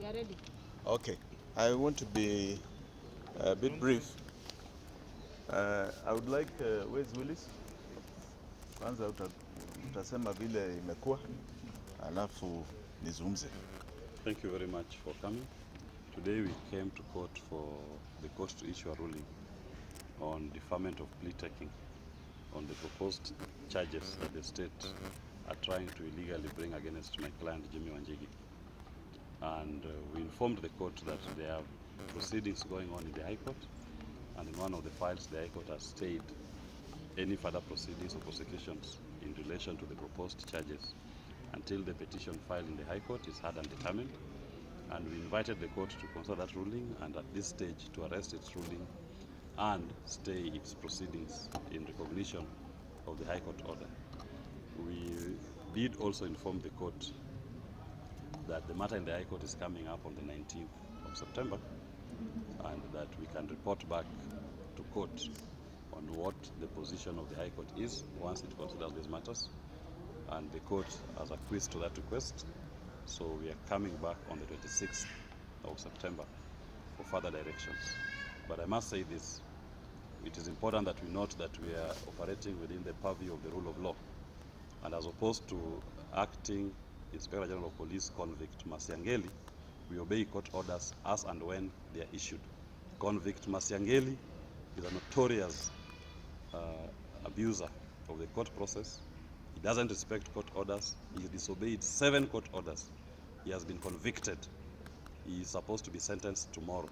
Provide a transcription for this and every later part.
are ready. Okay, I want to be a bit brief. I would like, where's Willis? Kwanza utasema vile imekuwa, alafu nizungumze. Thank you very much for coming. Today we came to court for the court to issue a ruling on deferment of plea taking on the proposed charges that the state are trying to illegally bring against my client Jimmy Wanjigi. And we informed the court that there are proceedings going on in the High Court, and in one of the files the High Court has stayed any further proceedings or prosecutions in relation to the proposed charges until the petition filed in the High Court is heard and determined. And we invited the court to consider that ruling, and at this stage to arrest its ruling and stay its proceedings in recognition of the High Court order. We did also inform the court that the matter in the High Court is coming up on the 19th of September, and that we can report back to court on what the position of the High Court is once it considers these matters, and the court has acquiesced to that request. So we are coming back on the 26th of September for further directions. But I must say this, it is important that we note that we are operating within the purview of the rule of law, and as opposed to acting Inspector General of Police Convict MATIANG'I, we obey court orders as and when they are issued. Convict MATIANG'I is a notorious abuser of the court process. He doesn't respect court orders. He disobeyed 7 court orders. He has been convicted. He is supposed to be sentenced tomorrow.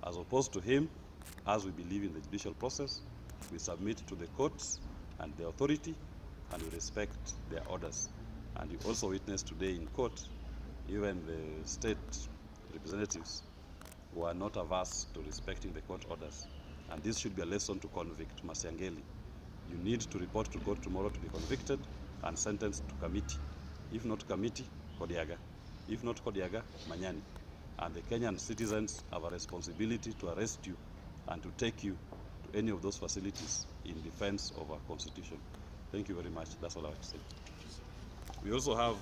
As opposed to him, as we believe in the judicial process, we submit to the courts and the authority, and we respect their orders. And you also witnessed today in court, even the state representatives who are not averse to respecting the court orders. And this should be a lesson to convict MATIANG'I. You need to report to court tomorrow to be convicted and sentenced to committee. If not committee, Kodiaga. If not Kodiaga, Manyani. And the Kenyan citizens have a responsibility to arrest you and to take you to any of those facilities in defense of our constitution. Thank you very much. That's all I have to say. We also have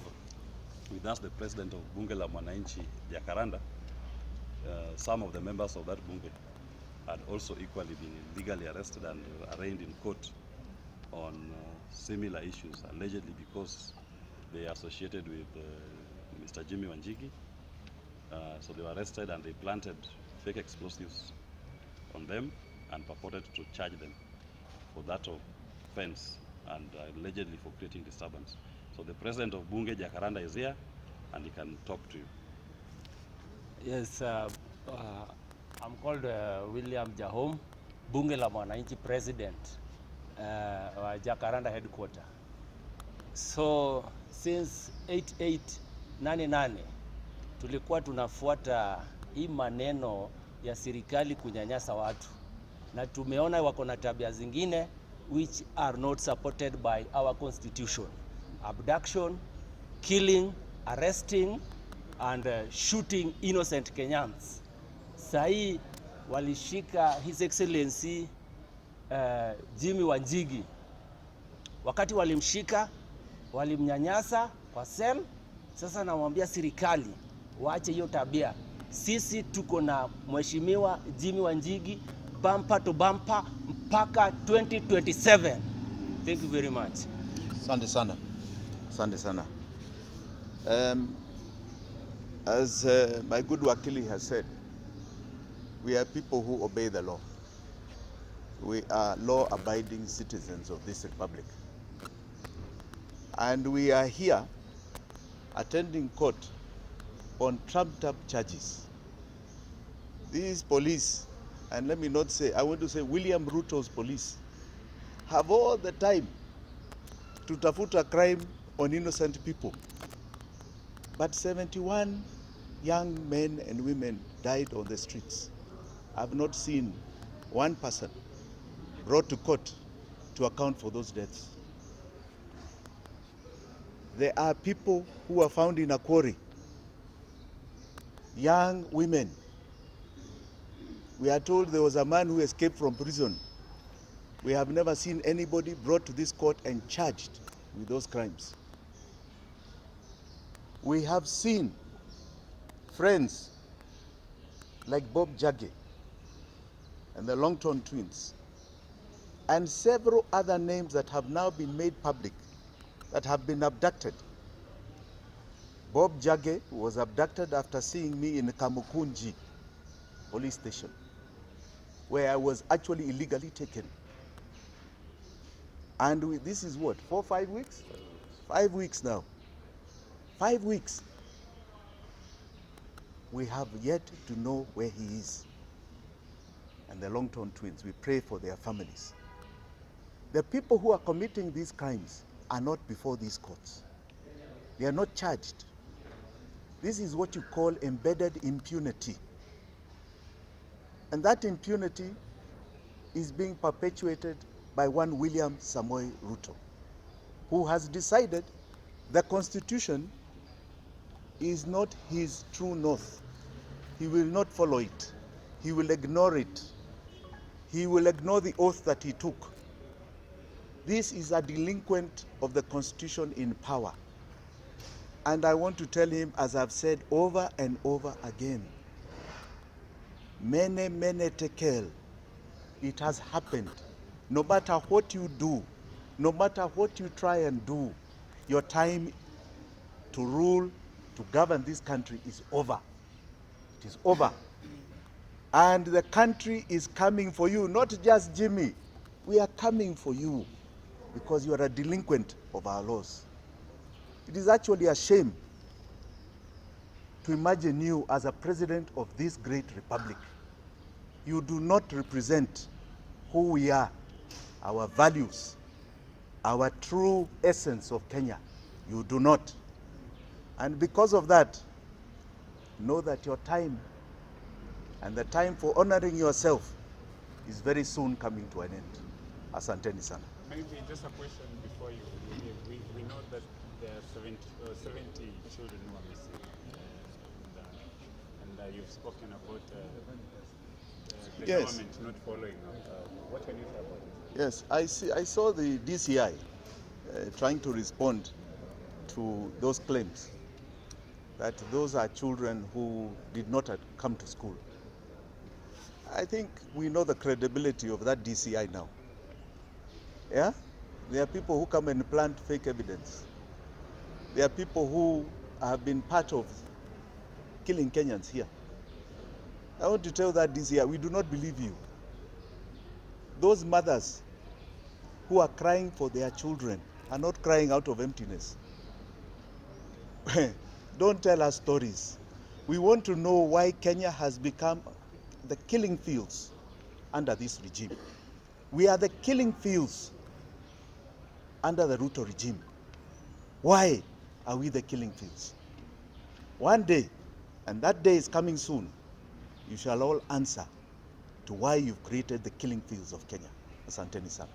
with us the president of Bunge la Mwananchi, Jkia. Some of the members of that Bunge had also equally been illegally arrested and arraigned in court on similar issues, allegedly because they are associated with Mr. Jimmy Wanjigi. So they were arrested and they planted fake explosives on them and purported to charge them for that offense and allegedly for creating disturbance. So the president of Bunge, Jkia, is here and he can talk to you. Yes, I'm called William Jahom, Bunge la Mwananchi president, Jkia headquarter. So since 8888 tulikuwa tunafuata hii maneno ya serikali kunyanyasa watu, na tumeona wako na tabia zingine which are not supported by our constitution. Abduction, killing, arresting and shooting innocent Kenyans. Sahi walishika His Excellency Jimmy Wanjigi. Wakati walimshika, walimnyanyasa kwa cell. Sasa namwambia serikali waache hiyo tabia. Sisi tuko na Mheshimiwa Jimmy Wanjigi bumper to bumper mpaka 2027. Thank you very much. Asante sana. Asante sana. As my good wakili has said, we are people who obey the law. We are law-abiding citizens of this republic. And we are here attending court on trumped-up charges. These police, and let me not say, I want to say William Ruto's police, have all the time to tafuta crime on innocent people. But 71 young men and women died on the streets. I've not seen one person brought to court to account for those deaths. There are people who were found in a quarry, young women. We are told there was a man who escaped from prison. We have never seen anybody brought to this court and charged with those crimes. We have seen friends like Bob Jkia and the Longton twins, and several other names that have now been made public that have been abducted. Bob Jkia was abducted after seeing me in Kamukunji police station, where I was actually illegally taken. And this is what, 4 or 5 weeks? 5 weeks now. 5 weeks. We have yet to know where he is. And the Longton twins, we pray for their families. The people who are committing these crimes are not before these courts. They are not charged. This is what you call embedded impunity. And that impunity is being perpetuated by one William Samoei Ruto, who has decided the Constitution is not his true north. He will not follow it. He will ignore it. He will ignore the oath that he took. This is a delinquent of the Constitution in power. And I want to tell him, as I've said over and over again, mene tekel, it has happened. No matter what you do, no matter what you try and do, your time to rule, to govern this country is over. It is over. And the country is coming for you, not just Jimmy. We are coming for you because you are a delinquent of our laws. It is actually a shame to imagine you as a president of this great republic. You do not represent who we are, our values, our true essence of Kenya. You do not. And because of that, know that your time and the time for honoring yourself is very soon coming to an end. Asanteni sana. Maybe just a question before you leave. We know that there are 70 children who are missing. And you've spoken about the Yes. government not following up. What can you say about it? Yes, I saw the DCI trying to respond to those claims that those are children who did not come to school. I think we know the credibility of that DCI now. Yeah? There are people who come and plant fake evidence. There are people who have been part of killing Kenyans here. I want to tell that DCI, we do not believe you. Those mothers who are crying for their children are not crying out of emptiness. Don't tell us stories. We want to know why Kenya has become the killing fields under this regime. We are the killing fields under the Ruto regime. Why are we the killing fields? One day, and that day is coming soon, you shall all answer to why you've created the killing fields of Kenya. Asanteni sana.